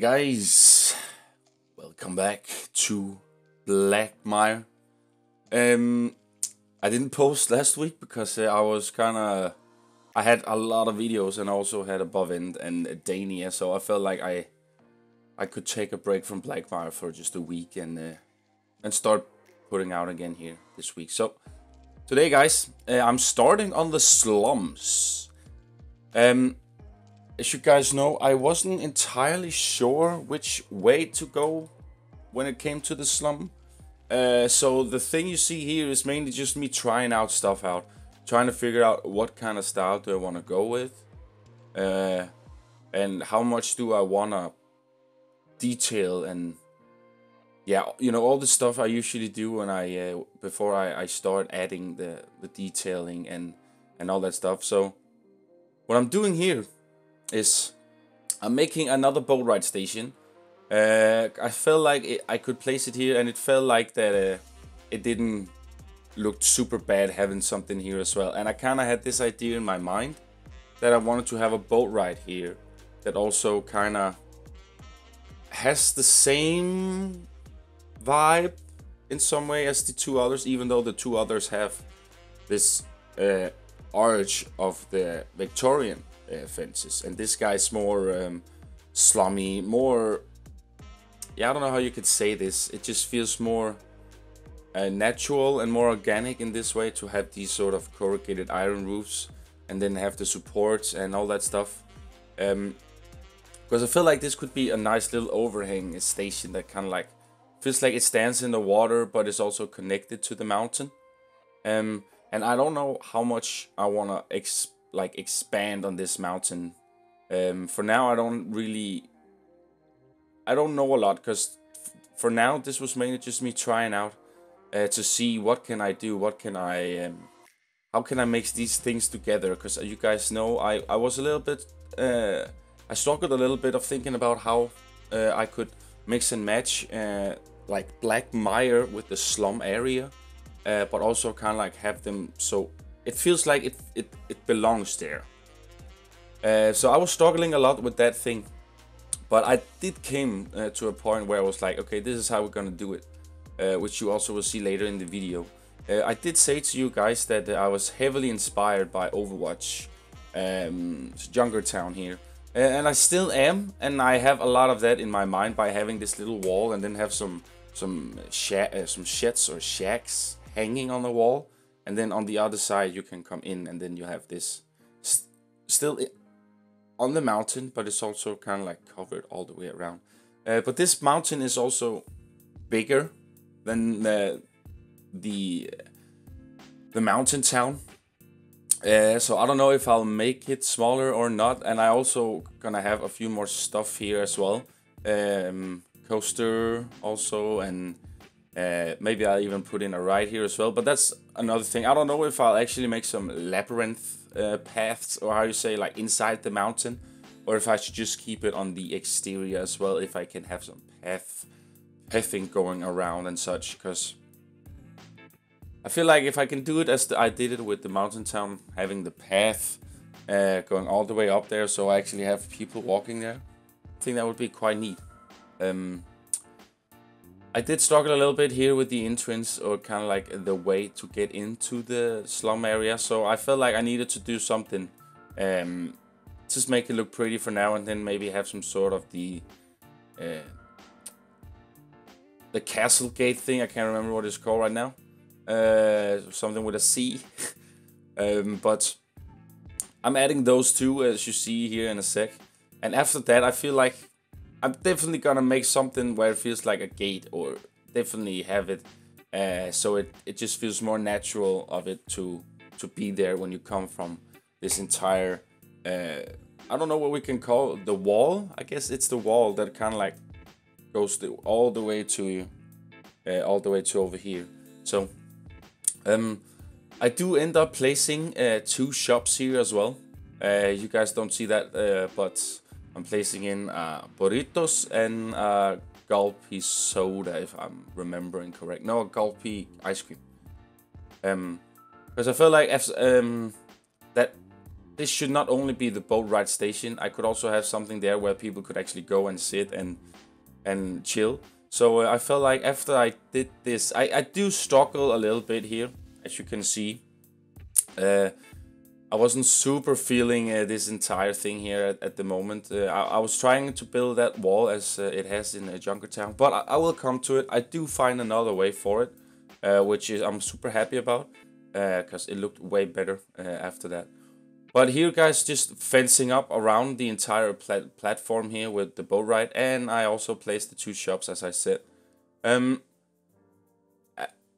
Hey guys, welcome back to Blackmire. I didn't post last week because I had a lot of videos and also had Above End and Dania, so I felt like I could take a break from Blackmire for just a week and start putting out again here this week. So today, guys, I'm starting on the Slums. As you guys know, I wasn't entirely sure which way to go when it came to the slum. So the thing you see here is mainly just me trying out stuff out. Trying to figure out what kind of style do I want to go with. And how much do I want to detail and... yeah, you know, all the stuff I usually do when before I start adding the detailing and all that stuff. So what I'm doing here is I'm making another boat ride station. I felt like I could place it here, and it felt like that it didn't look super bad having something here as well. And I kind of had this idea in my mind that I wanted to have a boat ride here that also kind of has the same vibe in some way as the two others, even though the two others have this arch of the Victorian fences, and this guy's more slummy, more, yeah, I don't know how you could say this. It just feels more natural and more organic in this way to have these sort of corrugated iron roofs and then have the supports and all that stuff. Because I feel like this could be a nice little overhang station that kind of like feels like it stands in the water, but it's also connected to the mountain. And I don't know how much I want to expand on this mountain. For now, I don't know a lot, because for now this was mainly just me trying out to see what can I do, how can I mix these things together. Because you guys know I was a little bit I struggled a little bit of thinking about how I could mix and match like Blackmire with the slum area, but also kind of like have them so it feels like it belongs there. So I was struggling a lot with that thing, but I did came to a point where I was like, okay, this is how we're gonna do it, which you also will see later in the video. I did say to you guys that I was heavily inspired by Overwatch, Jungle Town here, and I still am, and I have a lot of that in my mind by having this little wall and then have some sheds or shacks hanging on the wall. And then on the other side you can come in, and then you have this still on the mountain, but it's also kind of like covered all the way around. But this mountain is also bigger than the mountain town. So I don't know if I'll make it smaller or not. And I also gonna have a few more stuff here as well. Coaster also, and maybe I'll even put in a ride here as well, but that's another thing. I don't know if I'll actually make some labyrinth paths, or how you say, like inside the mountain, or if I should just keep it on the exterior as well, if I can have some pathing going around and such. Because I feel like if I can do it as I did it with the mountain town, having the path going all the way up there, so I actually have people walking there, I think that would be quite neat. I did struggle a little bit here with the entrance, or kind of like the way to get into the slum area. So I felt like I needed to do something, just make it look pretty for now, and then maybe have some sort of the castle gate thing. I can't remember what it's called right now. Something with a C. But I'm adding those two, as you see here in a sec. And after that, I feel like I'm definitely gonna make something where it feels like a gate, or definitely have it so it just feels more natural of it to be there when you come from this entire I don't know what we can call the wall. I guess it's the wall that kind of like goes all the way to over here. So I do end up placing two shops here as well. You guys don't see that, but I'm placing in burritos and gulpy soda, if I'm remembering correct. No, gulpy ice cream. Because I feel like that this should not only be the boat ride station. I could also have something there where people could actually go and sit and chill. So I felt like after I did this, I do struggle a little bit here, as you can see. I wasn't super feeling this entire thing here at the moment. I was trying to build that wall as it has in Junkertown, but I will come to it. I do find another way for it, which is I'm super happy about, because it looked way better after that. But here, guys, just fencing up around the entire platform here with the boat ride, and I also placed the 2 shops, as I said.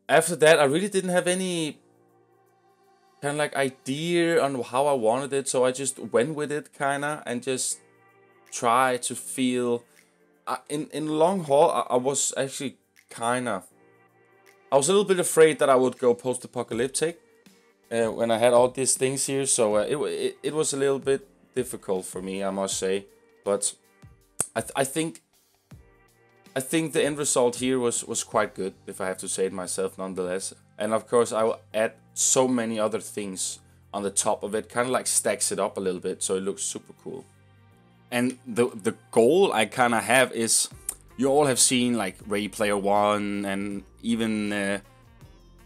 After that, I really didn't have any kind of like idea on how I wanted it, so I just went with it kinda and just try to feel in long haul. I was actually I was a little bit afraid that I would go post-apocalyptic when I had all these things here, so it was a little bit difficult for me, I must say. But I think the end result here was quite good, if I have to say it myself, nonetheless. And of course, I will add so many other things on the top of it, kind of like stacks it up a little bit, so it looks super cool. And the goal I kind of have is, you all have seen like Ready Player One and even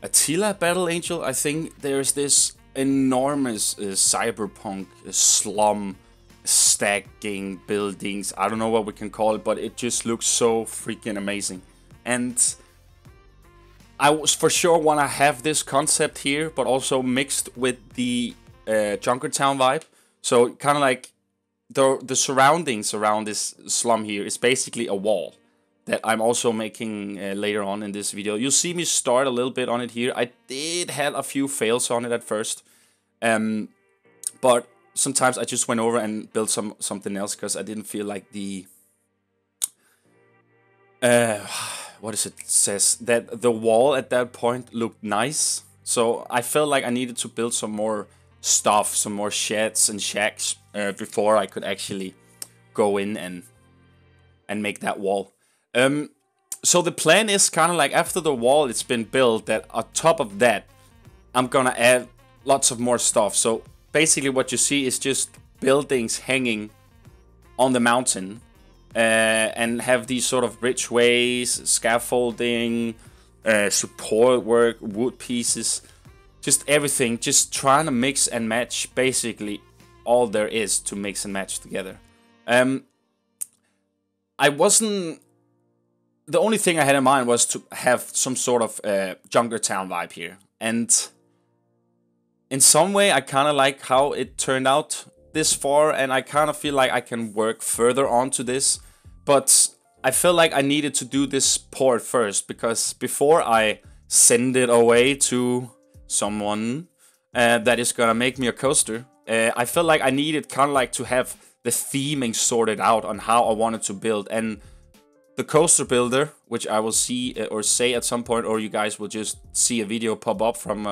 Attila Battle Angel. I think there's this enormous cyberpunk slum stacking buildings. I don't know what we can call it, but it just looks so freaking amazing. And I was for sure want to have this concept here, but also mixed with the Junkertown vibe. So kind of like the surroundings around this slum here is basically a wall that I'm also making later on in this video. You'll see me start a little bit on it here. I did have a few fails on it at first, but sometimes I just went over and built something else because I didn't feel like the what is it says that the wall at that point looked nice. So I felt like I needed to build some more stuff, some more sheds and shacks before I could actually go in and make that wall. So the plan is kind of like after the wall it's been built, that on top of that I'm gonna add lots of more stuff. So basically what you see is just buildings hanging on the mountain, and have these sort of bridgeways, scaffolding, support work, wood pieces, just everything, just trying to mix and match basically all there is to mix and match together. The only thing I had in mind was to have some sort of Junkertown vibe here, and in some way I kind of like how it turned out this far, and I kind of feel like I can work further onto this, but I felt like I needed to do this port first, because before I send it away to someone that is gonna make me a coaster, I felt like I needed kind of like to have the theming sorted out on how I wanted to build. And the coaster builder, which I will see or say at some point, or you guys will just see a video pop up from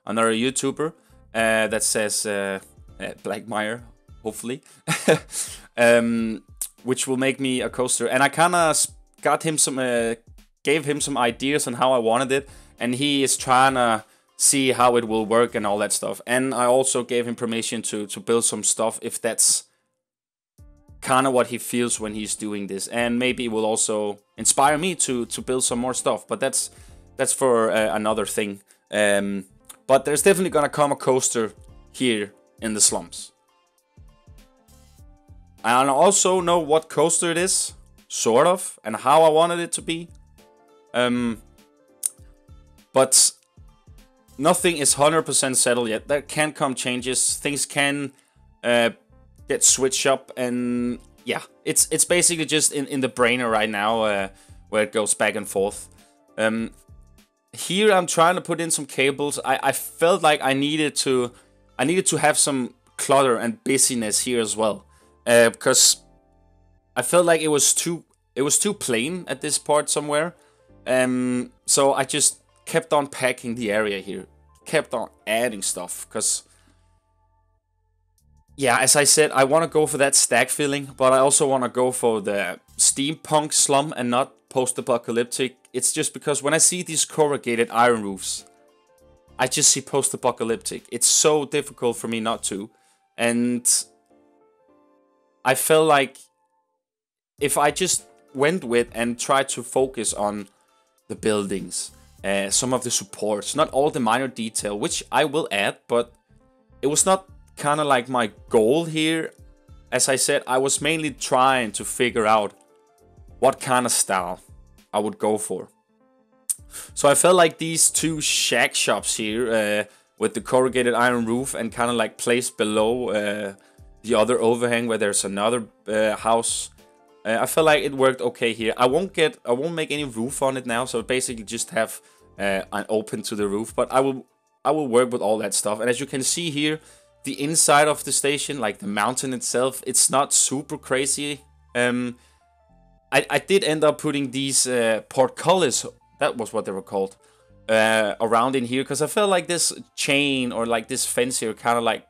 another YouTuber that says Blackmire, hopefully, which will make me a coaster. And I kind of got him gave him some ideas on how I wanted it, and he is trying to see how it will work and all that stuff. And I also gave him permission to build some stuff if that's kind of what he feels when he's doing this, and maybe it will also inspire me to build some more stuff, but that's for another thing. But there's definitely gonna come a coaster here in the slums. I also know what coaster it is, sort of, and how I wanted it to be. But nothing is 100% settled yet. There can come changes. Things can get switched up, and yeah, it's basically just in the brainer right now, where it goes back and forth. Here I'm trying to put in some cables. I felt like I needed to have some clutter and busyness here as well, because I felt like it was too plain at this part somewhere. So I just kept on packing the area here, kept on adding stuff, because yeah, as I said, I want to go for that stack feeling, but I also want to go for the steampunk slum and not post-apocalyptic. It's just because when I see these corrugated iron roofs, I just see post-apocalyptic. It's so difficult for me not to. And I felt like if I just went with and tried to focus on the buildings, some of the supports, not all the minor detail, which I will add, but it was not kind of like my goal here. As I said, I was mainly trying to figure out what kind of style I would go for. So I felt like these two shack shops here, with the corrugated iron roof and kind of like placed below the other overhang where there's another house, I felt like it worked okay here. I won't make any roof on it now, so basically just have an open to the roof. But I will work with all that stuff. And as you can see here, the inside of the station, like the mountain itself, it's not super crazy. I did end up putting these portcullis, that was what they were called, around in here, because I felt like this chain or like this fence here kind of like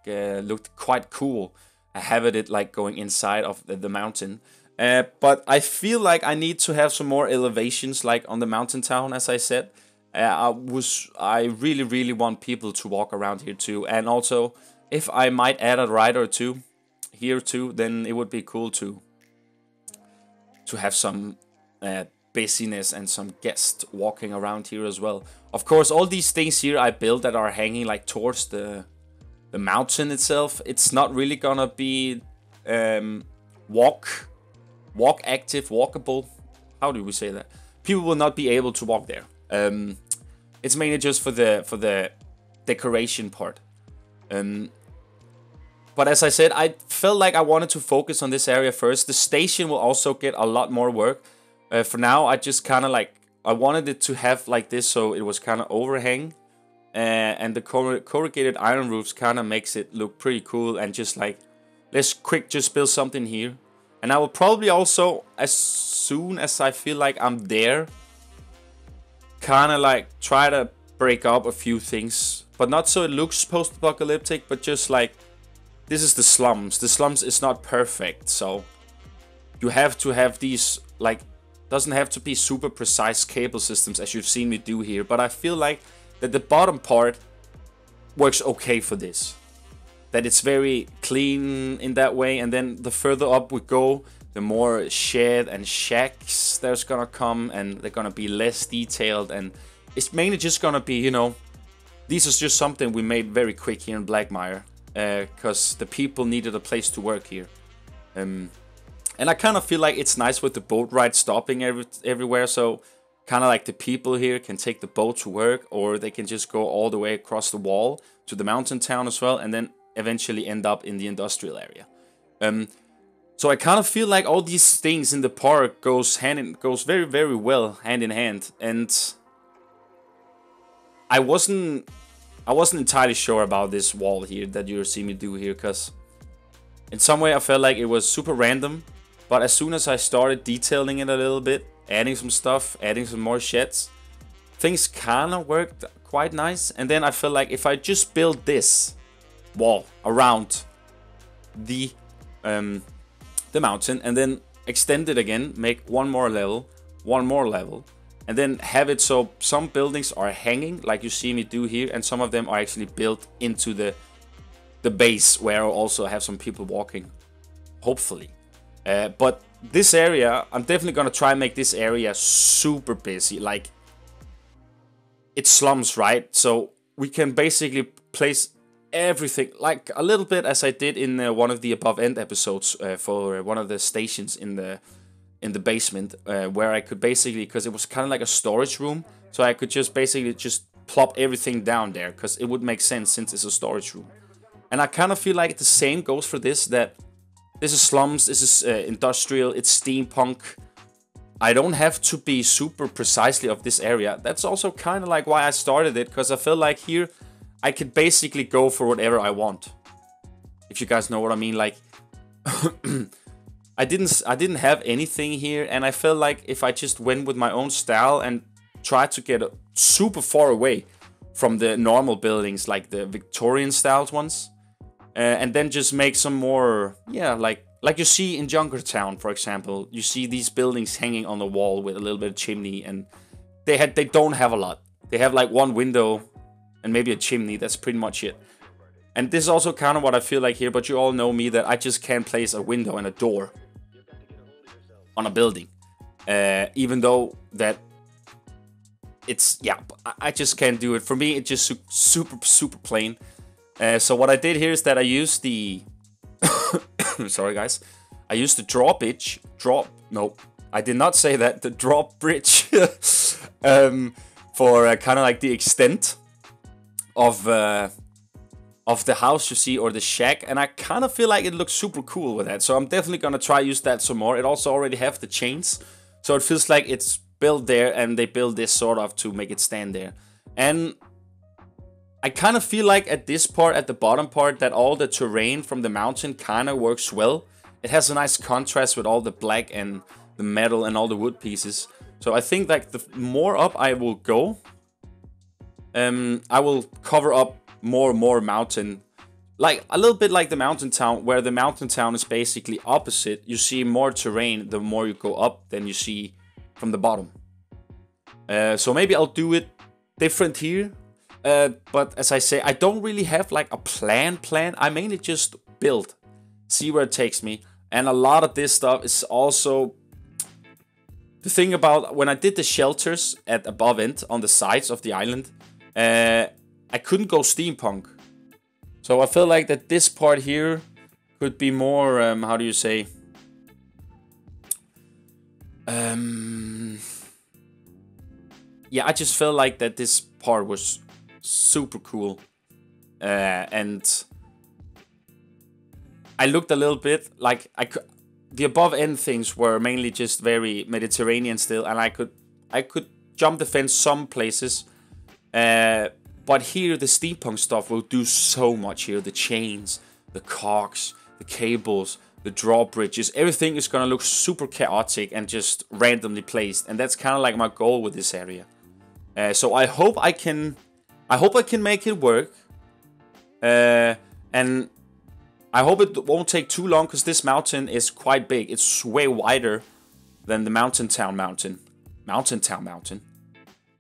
looked quite cool. I have it like going inside of the mountain. But I feel like I need to have some more elevations like on the mountain town, as I said. I really want people to walk around here too. And also, if I might add a ride or two here too, then it would be cool to have some busyness and some guests walking around here as well. Of course, all these things here I built that are hanging like towards the mountain itself, it's not really gonna be walkable. How do we say that? People will not be able to walk there. It's mainly just for the decoration part. But as I said, I felt like I wanted to focus on this area first. The station will also get a lot more work. For now, I just kind of like, I wanted it to have like this, so it was kind of overhang. And the corrugated iron roofs kind of makes it look pretty cool. And just like, let's just build something here. And I will probably also, as soon as I feel like I'm there, kind of like try to break up a few things. But not so it looks post-apocalyptic, but just like, this is the slums. The slums is not perfect, so you have to have these, like, doesn't have to be super precise cable systems as you've seen me do here. But I feel like that the bottom part works okay for this. That it's very clean in that way, and then the further up we go, the more shed and shacks there's gonna come, and they're gonna be less detailed, and it's mainly just gonna be, you know, this is just something we made very quick here in Blackmire, because the people needed a place to work here. And I kind of feel like it's nice with the boat ride stopping everywhere, so kind of like the people here can take the boat to work, or they can just go all the way across the wall to the mountain town as well, and then eventually end up in the industrial area. So I kind of feel like all these things in the park goes very well hand in hand, and I wasn't entirely sure about this wall here that you see me do here, because in some way I felt like it was super random. But as soon as I started detailing it a little bit, adding some stuff, adding some more sheds, things kind of worked quite nice. And then I felt like if I just build this wall around the mountain and then extend it again, make one more level, and then have it so some buildings are hanging like you see me do here, and some of them are actually built into the base where I'll also have some people walking, hopefully. But this area, I'm definitely gonna try and make this area super busy. Like, it's slums, right? So we can basically place everything, like a little bit as I did in one of the above end episodes for one of the stations in the basement, where I could basically, because it was kind of like a storage room, so I could just basically just plop everything down there, because it would make sense since it's a storage room. And I kind of feel like the same goes for this, that this is slums, this is industrial, it's steampunk. I don't have to be super precisely of this area. That's also kind of like why I started it, because I feel like here I could basically go for whatever I want. If you guys know what I mean, like I didn't have anything here, and I felt like if I just went with my own style and tried to get super far away from the normal buildings, like the Victorian styled ones, and then just make some more, yeah, like you see in Junkertown, for example. You see these buildings hanging on the wall with a little bit of chimney, and they don't have a lot. They have like one window and maybe a chimney. That's pretty much it. And this is also kind of what I feel like here, but you all know me that I just can't place a window and a door on a building. Even though that it's, yeah, I just can't do it. For me, it's just super plain. So what I did here is that I used the... Sorry, guys. I used the drawbridge. No, I did not say that. The drawbridge. For kind of like the extent of the house, you see, or the shack. And I kind of feel like it looks super cool with that. So I'm definitely going to try use that some more. It also already have the chains. So it feels like it's built there, and they build this sort of to make it stand there. And I kind of feel like at this part, at the bottom part, that all the terrain from the mountain kind of works well. It has a nice contrast with all the black and the metal and all the wood pieces. So I think like the more up I will go, I will cover up more mountain. Like a little bit like the mountain town, where the mountain town is basically opposite. You see more terrain the more you go up than you see from the bottom. So maybe I'll do it different here. But as I say, I don't really have like a plan. I mainly just build, see where it takes me. And a lot of this stuff is also the thing about when I did the shelters at above end on the sides of the island. I couldn't go steampunk, so I feel like that this part here could be more, how do you say? Yeah, I just felt like that this part was super cool, and I looked a little bit like the above end things were mainly just very Mediterranean still, and I could jump the fence some places, but here the steampunk stuff will do so much here. The chains, the cogs, the cables, the drawbridges, everything is gonna look super chaotic and just randomly placed, and that's kind of like my goal with this area. So I hope I can make it work, and I hope it won't take too long, because this mountain is quite big. It's way wider than the Mountain Town mountain.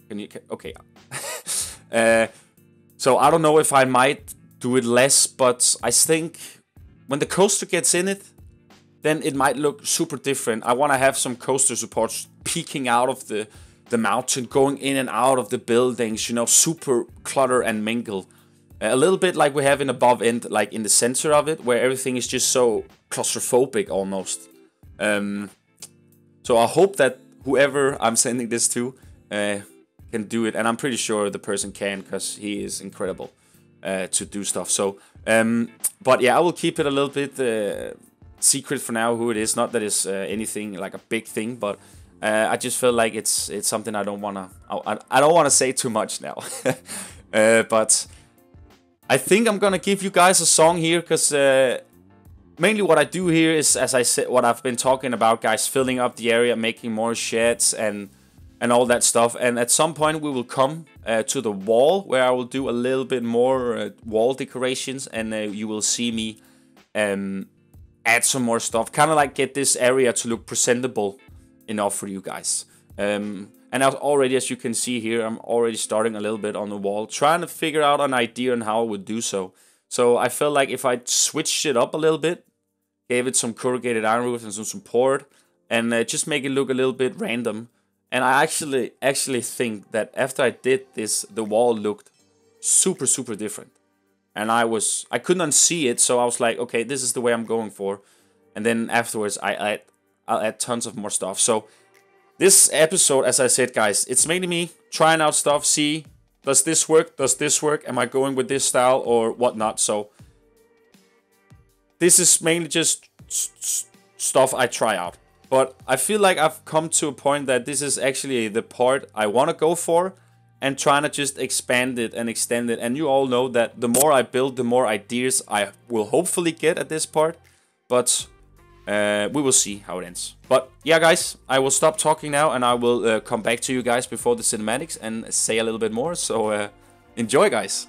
Can you? Okay. So I don't know if I might do it less, but I think when the coaster gets in it, then it might look super different. I want to have some coaster supports peeking out of the mountain, going in and out of the buildings, you know, super clutter and mingle. A little bit like we have in above end, like in the center of it, where everything is just so claustrophobic almost. So I hope that whoever I'm sending this to can do it, and I'm pretty sure the person can, because he is incredible to do stuff. So, but yeah, I will keep it a little bit secret for now who it is. Not that it's anything like a big thing, but I just feel like it's something I don't wanna say too much now. But I think I'm gonna give you guys a song here, because mainly what I do here is, as I said, what I've been talking about, guys, filling up the area, making more sheds and all that stuff. And at some point we will come to the wall, where I will do a little bit more wall decorations, and you will see me add some more stuff, kind of like get this area to look presentable enough for you guys. And already, as you can see here, I'm already starting a little bit on the wall, trying to figure out an idea on how I would do so. So I felt like if I switched it up a little bit, gave it some corrugated iron roof and some support, and just make it look a little bit random. And I actually think that after I did this, the wall looked super different. And I couldn't unsee it, so I was like, okay, this is the way I'm going for. And then afterwards, I'll add tons of more stuff. So this episode, as I said, guys, it's mainly me trying out stuff, see, does this work? Does this work? Am I going with this style or whatnot? So this is mainly just stuff I try out. But I feel like I've come to a point that this is actually the part I want to go for, and trying to just expand it and extend it. And you all know that the more I build, the more ideas I will hopefully get at this part. But we will see how it ends. But yeah, guys, I will stop talking now, and I will come back to you guys before the cinematics and say a little bit more. So enjoy, guys.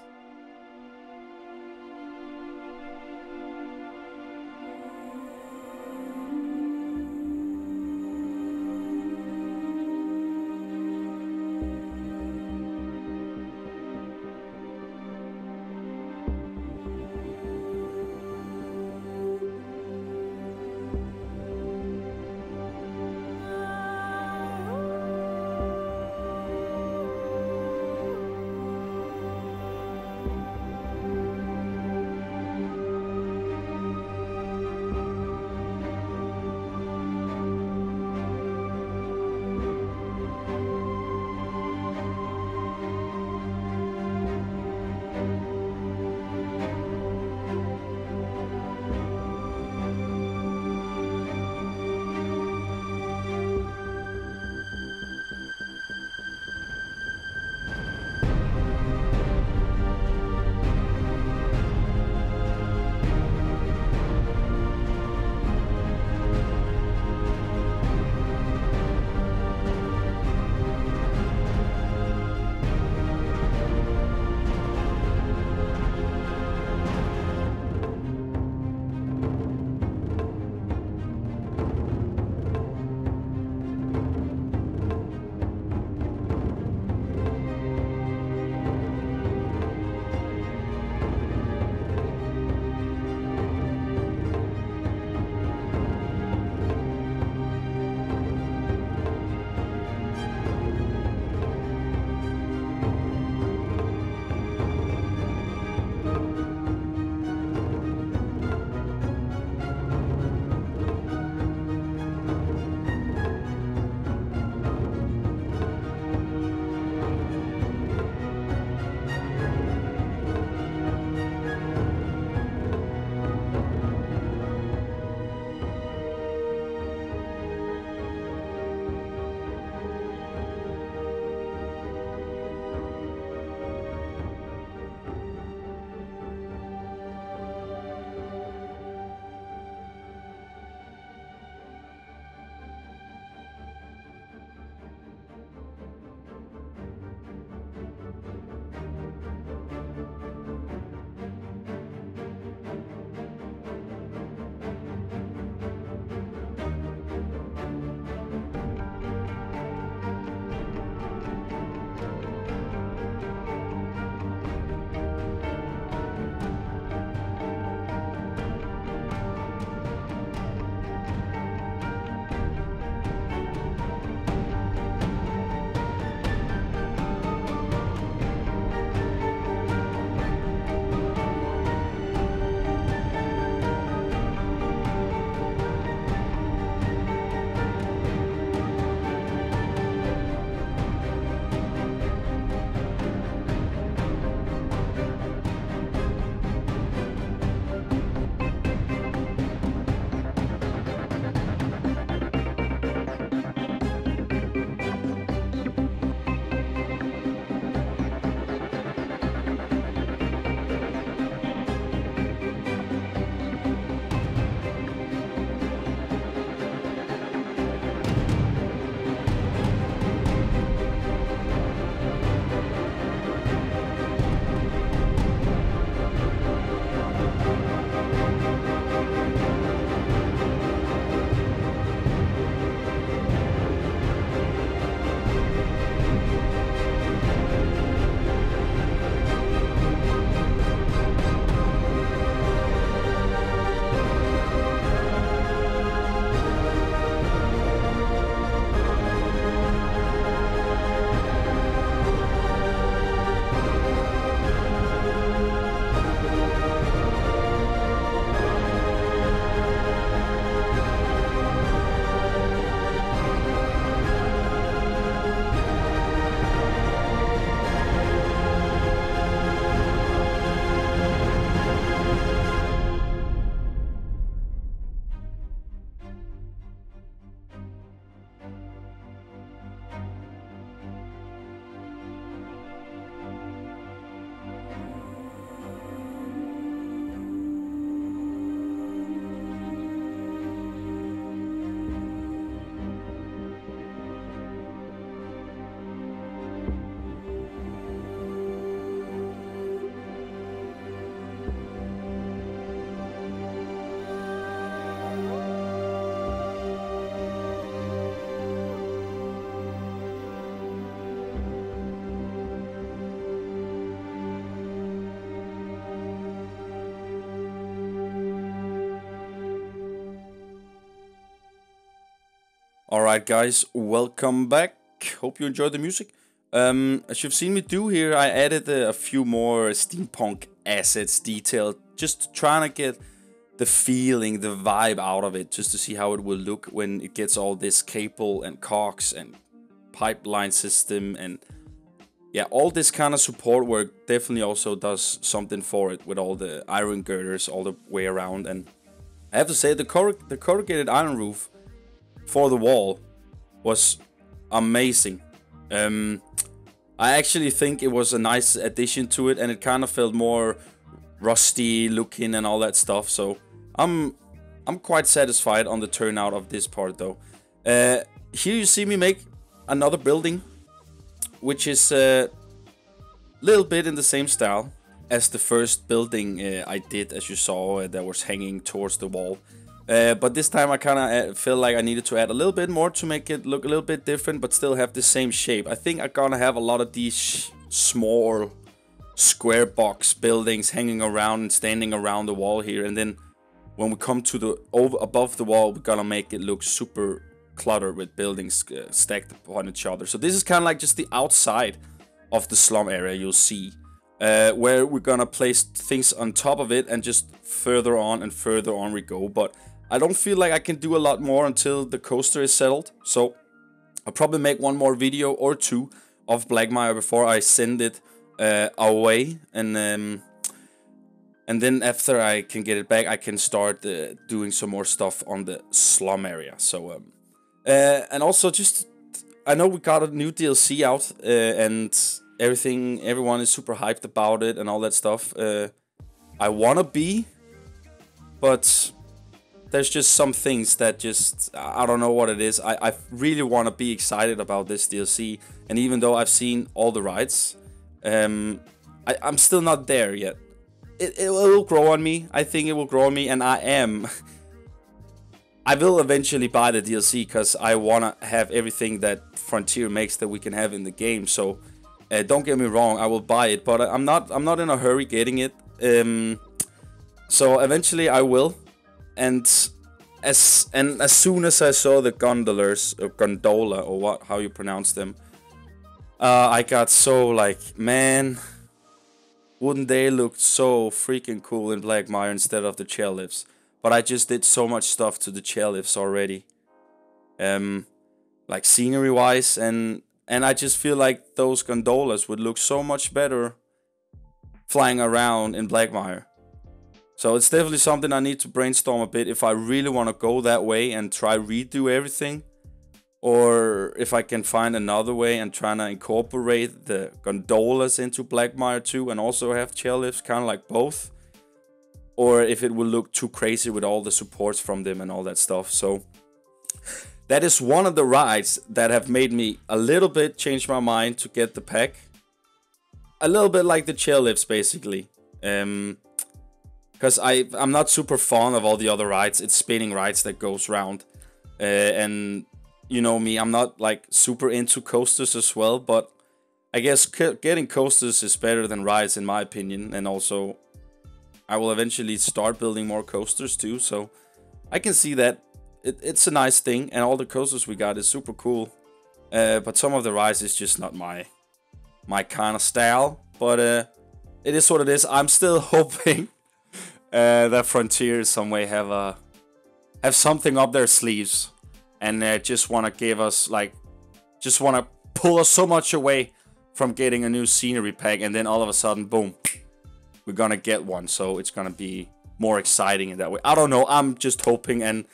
Alright guys, welcome back. Hope you enjoyed the music. As you've seen me do here, I added a few more steampunk assets detailed, just trying to get the feeling, the vibe out of it, just to see how it will look when it gets all this cable and cogs and pipeline system and yeah, all this kind of support work definitely also does something for it with all the iron girders all the way around. And I have to say the corrugated iron roof for the wall was amazing. I actually think it was a nice addition to it, and it kind of felt more rusty looking and all that stuff. So I'm quite satisfied on the turnout of this part though. Here you see me make another building, which is a little bit in the same style as the first building I did, as you saw, that was hanging towards the wall. But this time I kind of felt like I needed to add a little bit more to make it look a little bit different, but still have the same shape. I think I'm gonna have a lot of these small square box buildings hanging around and standing around the wall here, and then when we come to the above the wall, we're gonna make it look super cluttered with buildings stacked upon each other. So this is kind of like just the outside of the slum area you'll see, where we're gonna place things on top of it, and just further on and further on we go. But I don't feel like I can do a lot more until the coaster is settled, so I'll probably make one more video or two of Blackmire before I send it away, and then after I can get it back, I can start doing some more stuff on the slum area. So and also, just I know we got a new DLC out, and everyone is super hyped about it and all that stuff. I wanna be, but there's just some things that just, I don't know what it is. I really want to be excited about this DLC, and even though I've seen all the rides, I'm still not there yet. It will grow on me. I think it will grow on me, and I will eventually buy the DLC because I want to have everything that Frontier makes that we can have in the game. So don't get me wrong, I will buy it, but I'm not in a hurry getting it. So eventually I will. And as soon as I saw the gondolas, or gondola, or how you pronounce them, I got so like, man, wouldn't they look so freaking cool in Blackmire instead of the chairlifts? But I just did so much stuff to the chairlifts already, like scenery wise, and I just feel like those gondolas would look so much better flying around in Blackmire. So it's definitely something I need to brainstorm a bit if I really want to go that way and try redo everything, or if I can find another way and try to incorporate the gondolas into Blackmire too, and also have chairlifts, kind of like both, or if it will look too crazy with all the supports from them and all that stuff. So that is one of the rides that have made me a little bit change my mind to get the pack. A little bit like the chairlifts, basically. Because I'm not super fond of all the other rides. It's spinning rides that goes round. And you know me, I'm not like super into coasters as well. But I guess getting coasters is better than rides in my opinion. And also, I will eventually start building more coasters too. So I can see that it's a nice thing. And all the coasters we got is super cool. But some of the rides is just not my kind of style. But it is what it is. I'm still hoping that Frontier some way have something up their sleeves, and just want to give us just want to pull us so much away from getting a new scenery pack, and then all of a sudden, boom, we're gonna get one. So it's gonna be more exciting in that way. I don't know. I'm just hoping, and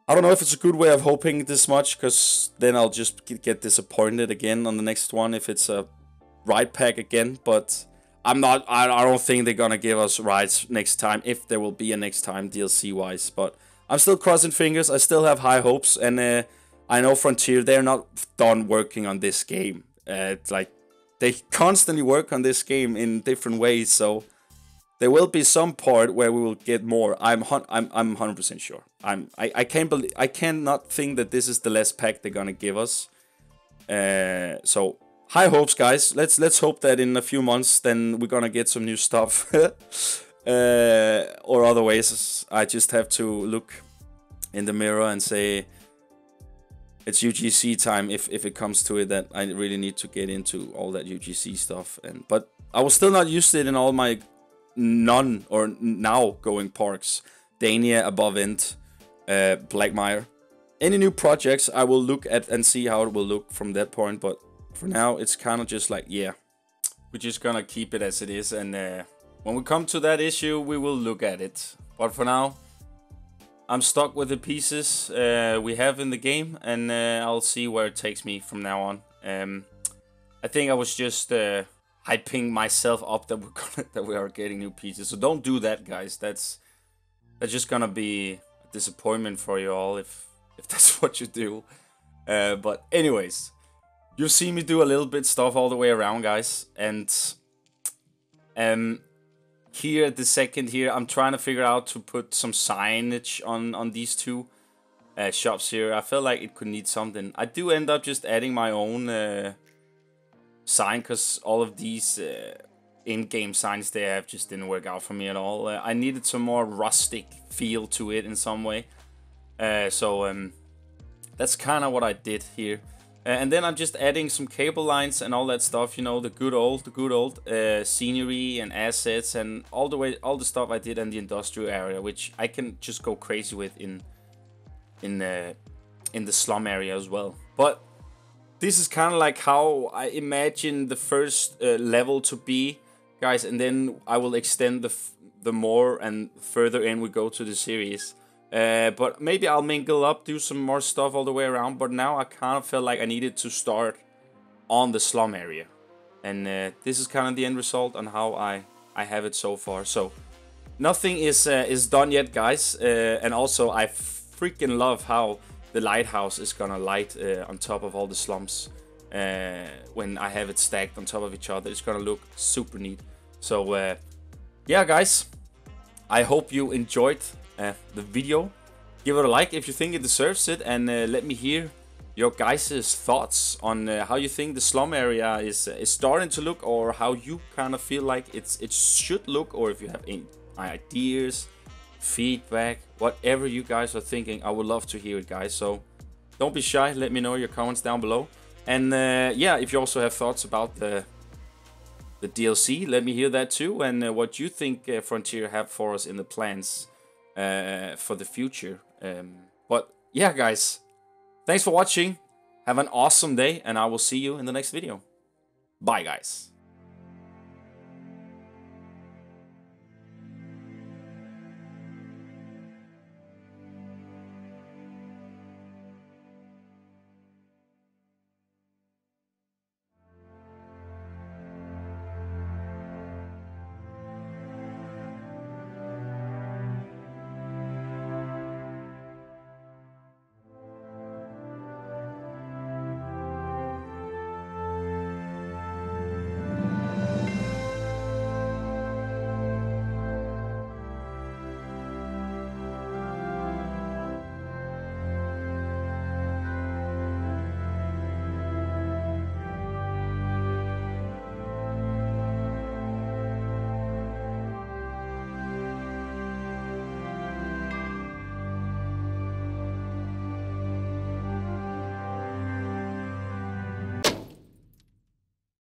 I don't know if it's a good way of hoping this much, because then I'll just get disappointed again on the next one if it's a ride pack again. But I don't think they're gonna give us rides next time, if there will be a next time DLC wise. But I'm still crossing fingers. I still have high hopes, and I know Frontier, they're not done working on this game. It's like they constantly work on this game in different ways, so there will be some part where we will get more. I'm 100% sure. I cannot think that this is the last pack they're gonna give us. So high hopes, guys. Let's hope that in a few months, then we're gonna get some new stuff. Or other ways, I just have to look in the mirror and say, it's UGC time if it comes to it, that I really need to get into all that UGC stuff. But I will still not use it in all my now going parks. Dania, Above End, Blackmire. Any new projects I will look at and see how it will look from that point. But for now, it's kind of just like, yeah, we're just gonna keep it as it is. And when we come to that issue, we will look at it. But for now, I'm stuck with the pieces we have in the game, and I'll see where it takes me from now on. I think I was just hyping myself up that we are getting new pieces. So don't do that, guys. That's just gonna be a disappointment for you all if that's what you do. But anyways, you see me do a little bit stuff all the way around, guys, and here at the second here, I'm trying to figure out to put some signage on these two shops here. I feel like it could need something. I do end up just adding my own sign, because all of these in-game signs they have just didn't work out for me at all. I needed some more rustic feel to it in some way. So that's kind of what I did here. And then I'm just adding some cable lines and all that stuff, you know, the good old scenery and assets and all the stuff I did in the industrial area, which I can just go crazy with in the slum area as well. But this is kind of like how I imagine the first level to be, guys, and then I will extend the more and further in we go to the series. But maybe I'll mingle up, do some more stuff all the way around. But now I kind of felt like I needed to start on the slum area. And this is kind of the end result on how I have it so far. So nothing is done yet, guys. And also I freaking love how the lighthouse is gonna light on top of all the slums. When I have it stacked on top of each other. It's gonna look super neat. So yeah, guys. I hope you enjoyed the video. Give it a like if you think it deserves it, and let me hear your guys' thoughts on how you think the slum area is starting to look, or how you kind of feel like it should look, or if you have any ideas, feedback, whatever you guys are thinking. I would love to hear it, guys. So don't be shy, let me know your comments down below. And yeah, if you also have thoughts about the DLC, let me hear that too, and what you think Frontier have for us in the plans for the future. But yeah, guys, thanks for watching. Have an awesome day, and I will see you in the next video. Bye, guys.